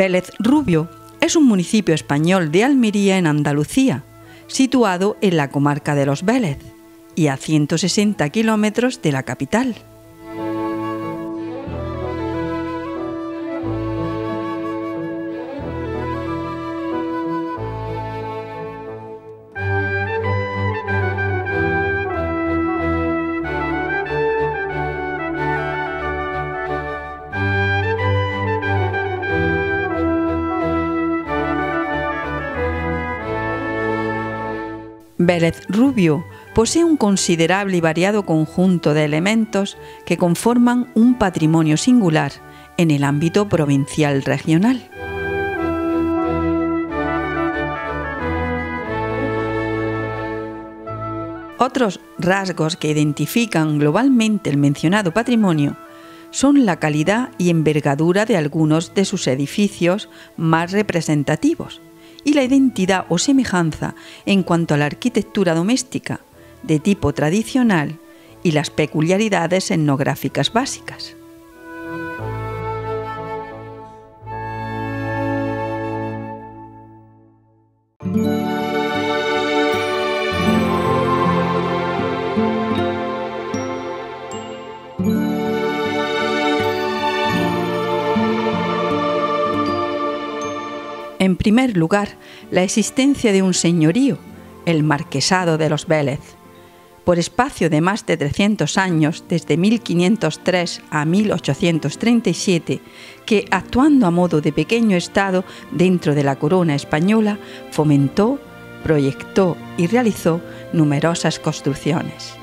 Vélez Rubio es un municipio español de Almería, en Andalucía, situado en la comarca de Los Vélez y a 160 kilómetros de la capital. Vélez Rubio posee un considerable y variado conjunto de elementos que conforman un patrimonio singular en el ámbito provincial regional. Otros rasgos que identifican globalmente el mencionado patrimonio son la calidad y envergadura de algunos de sus edificios más representativos, y la identidad o semejanza en cuanto a la arquitectura doméstica de tipo tradicional y las peculiaridades etnográficas básicas. En primer lugar, la existencia de un señorío, el Marquesado de los Vélez, por espacio de más de 300 años, desde 1503 a 1837, que, actuando a modo de pequeño estado dentro de la corona española, fomentó, proyectó y realizó numerosas construcciones.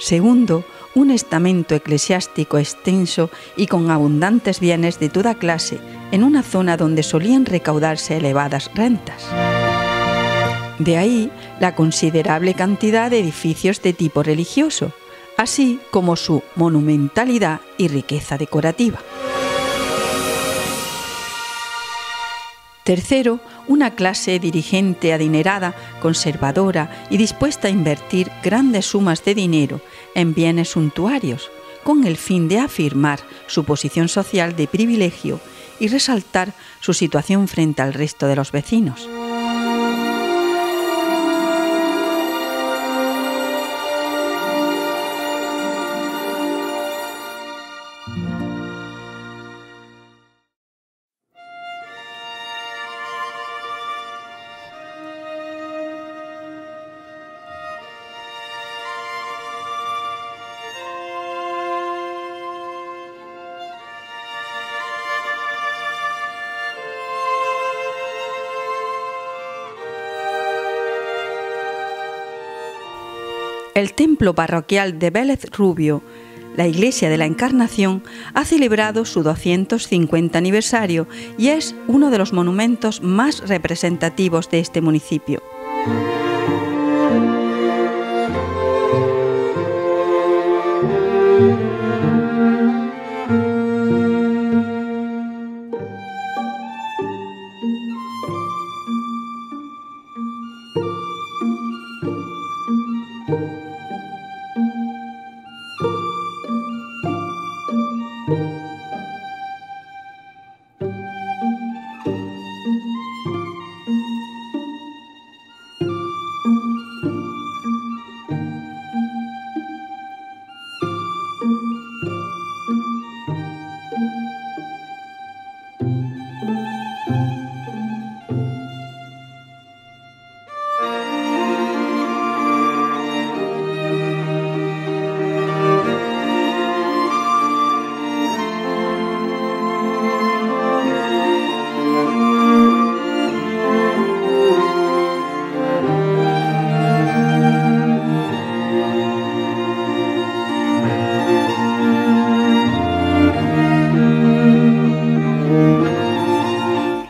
Segundo, un estamento eclesiástico extenso y con abundantes bienes de toda clase, en una zona donde solían recaudarse elevadas rentas. De ahí la considerable cantidad de edificios de tipo religioso, así como su monumentalidad y riqueza decorativa. Tercero, una clase dirigente adinerada, conservadora y dispuesta a invertir grandes sumas de dinero en bienes suntuarios, con el fin de afirmar su posición social de privilegio y resaltar su situación frente al resto de los vecinos. El templo parroquial de Vélez Rubio, la Iglesia de la Encarnación, ha celebrado su 250 aniversario y es uno de los monumentos más representativos de este municipio.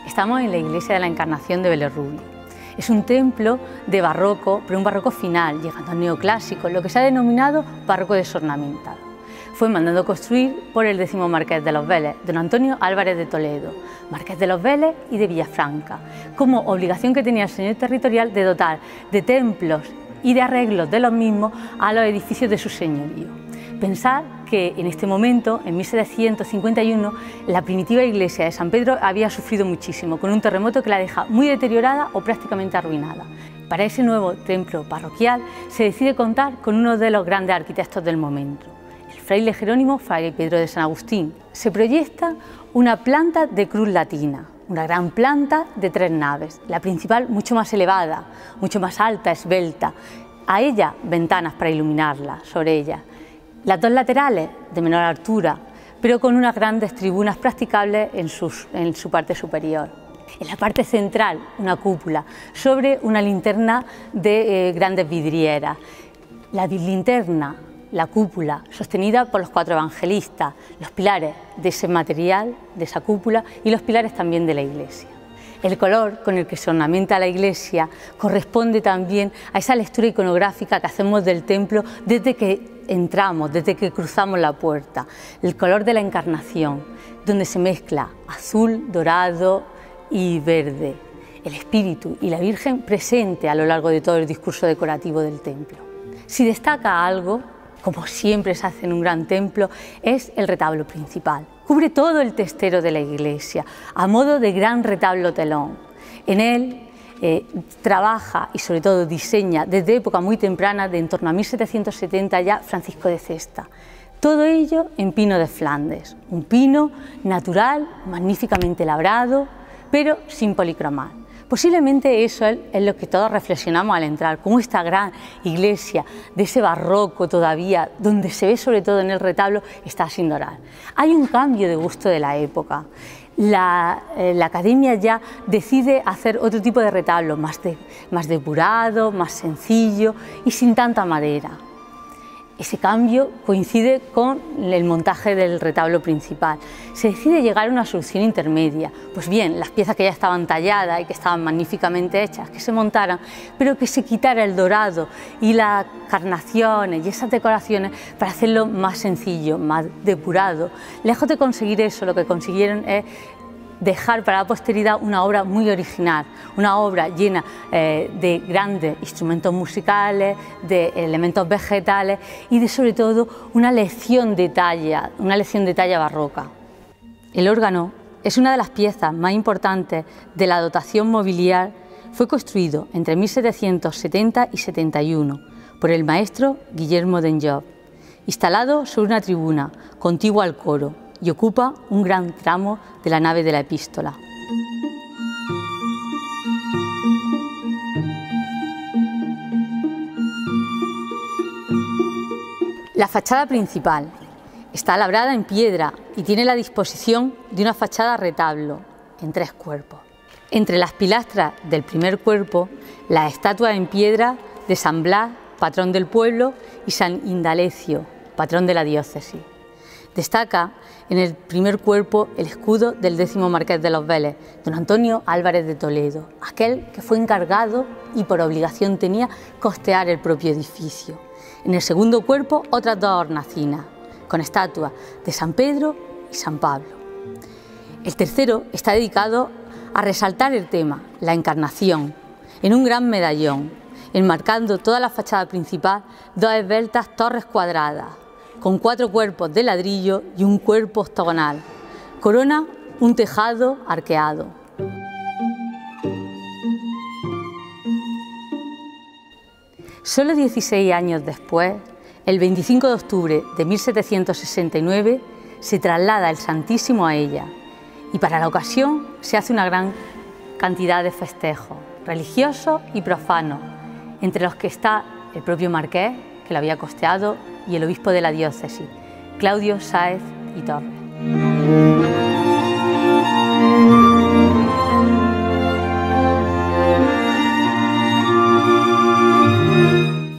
Estamos en la Iglesia de la Encarnación de Vélez Rubio. Es un templo de barroco, pero un barroco final, llegando al neoclásico, lo que se ha denominado barroco desornamentado. Fue mandado construir por el 10º marqués de los Vélez, don Antonio Álvarez de Toledo, marqués de los Vélez y de Villafranca, como obligación que tenía el señor territorial de dotar de templos y de arreglos de los mismos a los edificios de su señorío. Pensar que en este momento, en 1751, la primitiva iglesia de San Pedro había sufrido muchísimo, con un terremoto que la deja muy deteriorada o prácticamente arruinada. Para ese nuevo templo parroquial se decide contar con uno de los grandes arquitectos del momento, el fraile Jerónimo Fray Pedro de San Agustín. Se proyecta una planta de cruz latina, una gran planta de 3 naves, la principal mucho más elevada, mucho más alta, esbelta, a ella ventanas para iluminarla, sobre ella. Las 2 laterales de menor altura, pero con unas grandes tribunas practicables en su parte superior. En la parte central, una cúpula sobre una linterna de grandes vidrieras. La linterna, la cúpula, sostenida por los 4 evangelistas, los pilares de ese material, de esa cúpula, y los pilares también de la iglesia. El color con el que se ornamenta la iglesia corresponde también a esa lectura iconográfica que hacemos del templo desde que entramos, desde que cruzamos la puerta. El color de la Encarnación, donde se mezcla azul, dorado y verde. El Espíritu y la Virgen presente a lo largo de todo el discurso decorativo del templo. Si destaca algo, como siempre se hace en un gran templo, es el retablo principal. Cubre todo el testero de la iglesia, a modo de gran retablo telón. En él trabaja y sobre todo diseña desde época muy temprana, de en torno a 1770 ya, Francisco de Cesta. Todo ello en pino de Flandes, un pino natural, magníficamente labrado, pero sin policromar. Posiblemente eso es lo que todos reflexionamos al entrar, como esta gran iglesia de ese barroco todavía, donde se ve sobre todo en el retablo, está sin dorar. Hay un cambio de gusto de la época. La academia ya decide hacer otro tipo de retablo, más depurado, más sencillo y sin tanta madera. Ese cambio coincide con el montaje del retablo principal. Se decide llegar a una solución intermedia. Pues bien, las piezas que ya estaban talladas y que estaban magníficamente hechas, que se montaran, pero que se quitara el dorado y las carnaciones y esas decoraciones para hacerlo más sencillo, más depurado. Lejos de conseguir eso, lo que consiguieron es dejar para la posteridad una obra muy original, una obra llena de grandes instrumentos musicales, de elementos vegetales y de sobre todo una lección de talla barroca. El órgano es una de las piezas más importantes de la dotación mobiliar. Fue construido entre 1770 y 71 por el maestro Guillermo d'Enjob, instalado sobre una tribuna contigua al coro, y ocupa un gran tramo de la nave de la epístola. La fachada principal está labrada en piedra y tiene la disposición de una fachada retablo en 3 cuerpos. Entre las pilastras del primer cuerpo, la estatua en piedra de San Blas, patrón del pueblo, y San Indalecio, patrón de la diócesis. Destaca en el primer cuerpo el escudo del 10º marqués de los Vélez, don Antonio Álvarez de Toledo, aquel que fue encargado y por obligación tenía costear el propio edificio. En el segundo cuerpo otras 2 hornacinas, con estatuas de San Pedro y San Pablo. El tercero está dedicado a resaltar el tema, la Encarnación, en un gran medallón, enmarcando toda la fachada principal 2 esbeltas torres cuadradas, con 4 cuerpos de ladrillo y un cuerpo octogonal. Corona un tejado arqueado. Solo 16 años después, el 25 de octubre de 1769, se traslada el Santísimo a ella y para la ocasión se hace una gran cantidad de festejos religiosos y profanos, entre los que está el propio marqués, que lo había costeado, y el obispo de la diócesis, Claudio Sáez y Torres.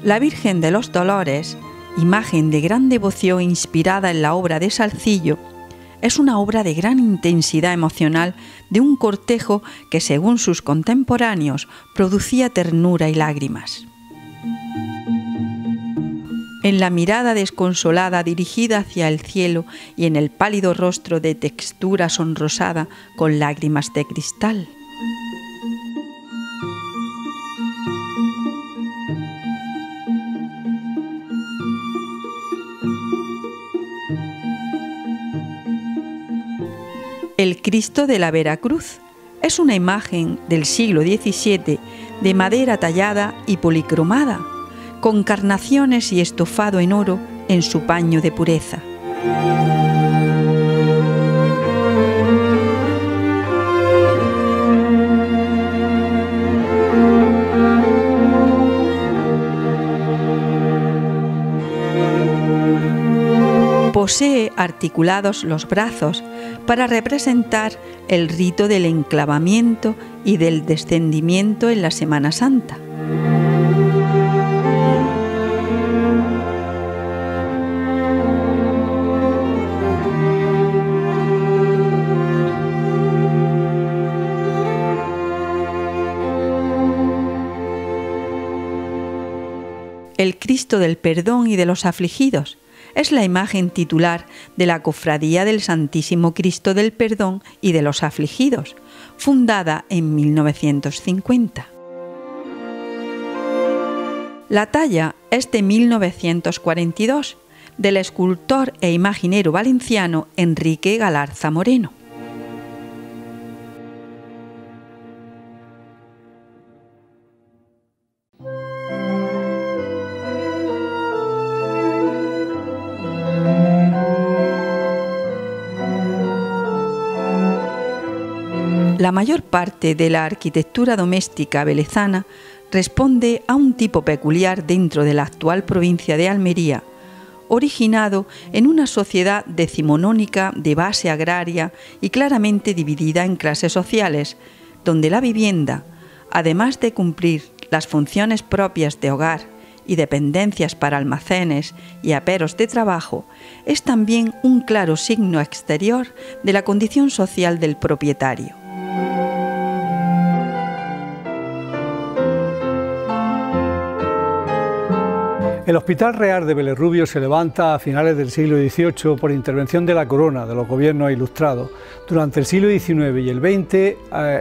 La Virgen de los Dolores, imagen de gran devoción inspirada en la obra de Salzillo, es una obra de gran intensidad emocional de un cortejo que, según sus contemporáneos, producía ternura y lágrimas. En la mirada desconsolada dirigida hacia el cielo y en el pálido rostro de textura sonrosada con lágrimas de cristal. El Cristo de la Veracruz es una imagen del siglo XVII de madera tallada y policromada, con carnaciones y estofado en oro en su paño de pureza. Posee articulados los brazos para representar el rito del enclavamiento y del descendimiento en la Semana Santa. El Cristo del Perdón y de los Afligidos es la imagen titular de la Cofradía del Santísimo Cristo del Perdón y de los Afligidos, fundada en 1950. La talla es de 1942, del escultor e imaginero valenciano Enrique Galarza Moreno. La mayor parte de la arquitectura doméstica velezana responde a un tipo peculiar dentro de la actual provincia de Almería, originado en una sociedad decimonónica de base agraria y claramente dividida en clases sociales, donde la vivienda, además de cumplir las funciones propias de hogar y dependencias para almacenes y aperos de trabajo, es también un claro signo exterior de la condición social del propietario. El Hospital Real de Belerrubio se levanta a finales del siglo XVIII por intervención de la corona, de los gobiernos ilustrados. Durante el siglo XIX y el XX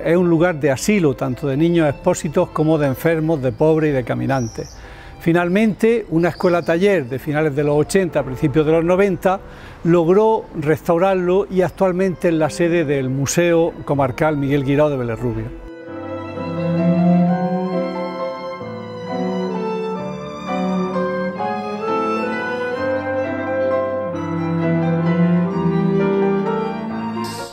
es un lugar de asilo tanto de niños expósitos como de enfermos, de pobres y de caminantes. Finalmente, una escuela taller de finales de los 80, principios de los 90, logró restaurarlo y actualmente es la sede del Museo Comarcal Miguel Guirao de Belerrubio.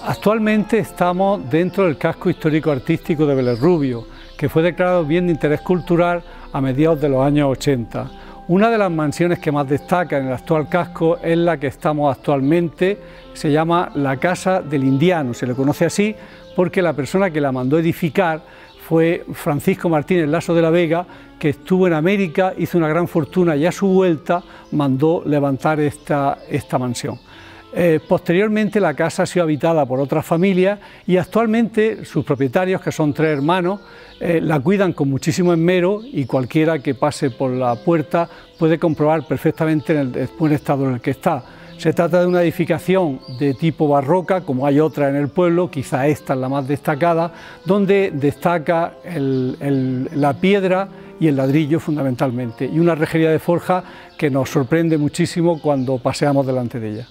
Actualmente estamos dentro del casco histórico-artístico de Belerrubio, que fue declarado bien de interés cultural a mediados de los años 80. Una de las mansiones que más destaca en el actual casco es la que estamos actualmente, se llama la Casa del Indiano, se le conoce así porque la persona que la mandó edificar fue Francisco Martínez Laso de la Vega, que estuvo en América, hizo una gran fortuna y a su vuelta mandó levantar esta mansión. Posteriormente la casa ha sido habitada por otras familias y actualmente sus propietarios, que son 3 hermanos, la cuidan con muchísimo esmero y cualquiera que pase por la puerta puede comprobar perfectamente el buen estado en el que está. Se trata de una edificación de tipo barroca, como hay otra en el pueblo, quizá esta es la más destacada, donde destaca la piedra y el ladrillo fundamentalmente, y una rejería de forja que nos sorprende muchísimo cuando paseamos delante de ella.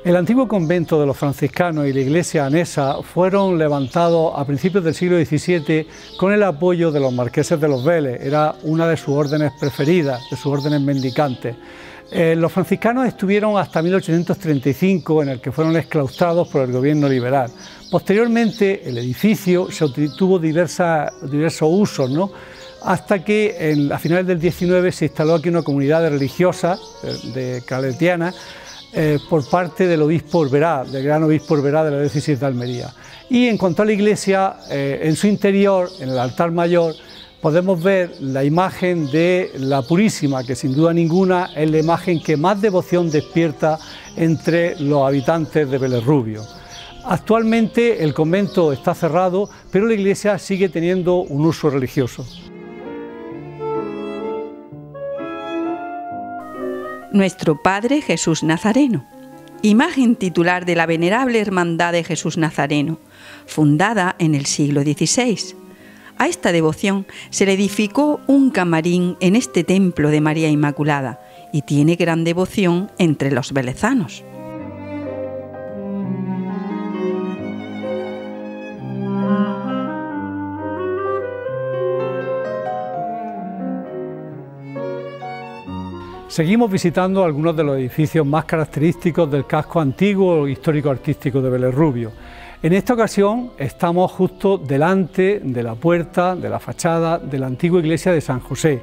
El antiguo convento de los franciscanos y la iglesia anesa fueron levantados a principios del siglo XVII con el apoyo de los marqueses de los Vélez. Era una de sus órdenes preferidas, de sus órdenes mendicantes. Los franciscanos estuvieron hasta 1835, en el que fueron exclaustrados por el gobierno liberal. Posteriormente el edificio tuvo diversos usos, ¿no? Hasta que a finales del XIX se instaló aquí una comunidad de religiosas, de claretianas, por parte del obispo Orberá, del gran obispo Orberá de la diócesis de Almería. Y en cuanto a la iglesia, en su interior, en el altar mayor, podemos ver la imagen de la Purísima, que sin duda ninguna es la imagen que más devoción despierta entre los habitantes de Belerrubio. Actualmente el convento está cerrado, pero la iglesia sigue teniendo un uso religioso. Nuestro Padre Jesús Nazareno, imagen titular de la venerable Hermandad de Jesús Nazareno, fundada en el siglo XVI. A esta devoción se le edificó un camarín en este templo de María Inmaculada y tiene gran devoción entre los velezanos. Seguimos visitando algunos de los edificios más característicos del casco antiguo histórico-artístico de Vélez Rubio. En esta ocasión estamos justo delante de la puerta, de la fachada de la antigua iglesia de San José.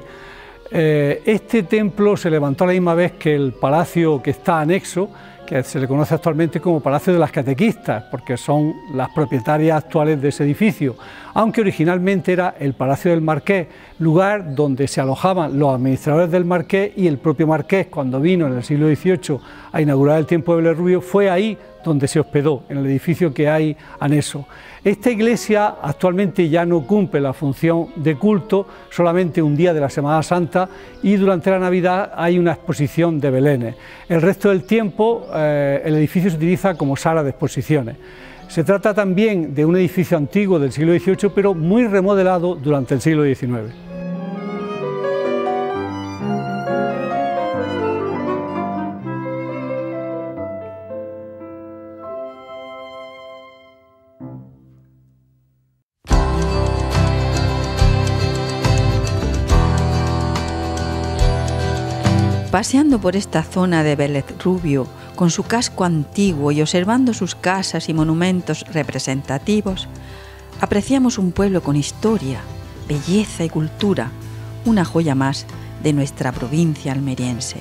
Este templo se levantó a la misma vez que el palacio que está anexo, que se le conoce actualmente como Palacio de las Catequistas, porque son las propietarias actuales de ese edificio, aunque originalmente era el Palacio del Marqués, lugar donde se alojaban los administradores del Marqués, y el propio Marqués, cuando vino en el siglo XVIII a inaugurar el Templo de Vélez Rubio, fue ahí donde se hospedó, en el edificio que hay anexo. Esta iglesia actualmente ya no cumple la función de culto, solamente un día de la Semana Santa, y durante la Navidad hay una exposición de belenes. El resto del tiempo el edificio se utiliza como sala de exposiciones. Se trata también de un edificio antiguo del siglo XVIII, pero muy remodelado durante el siglo XIX. Paseando por esta zona de Vélez Rubio, con su casco antiguo y observando sus casas y monumentos representativos, apreciamos un pueblo con historia, belleza y cultura, una joya más de nuestra provincia almeriense.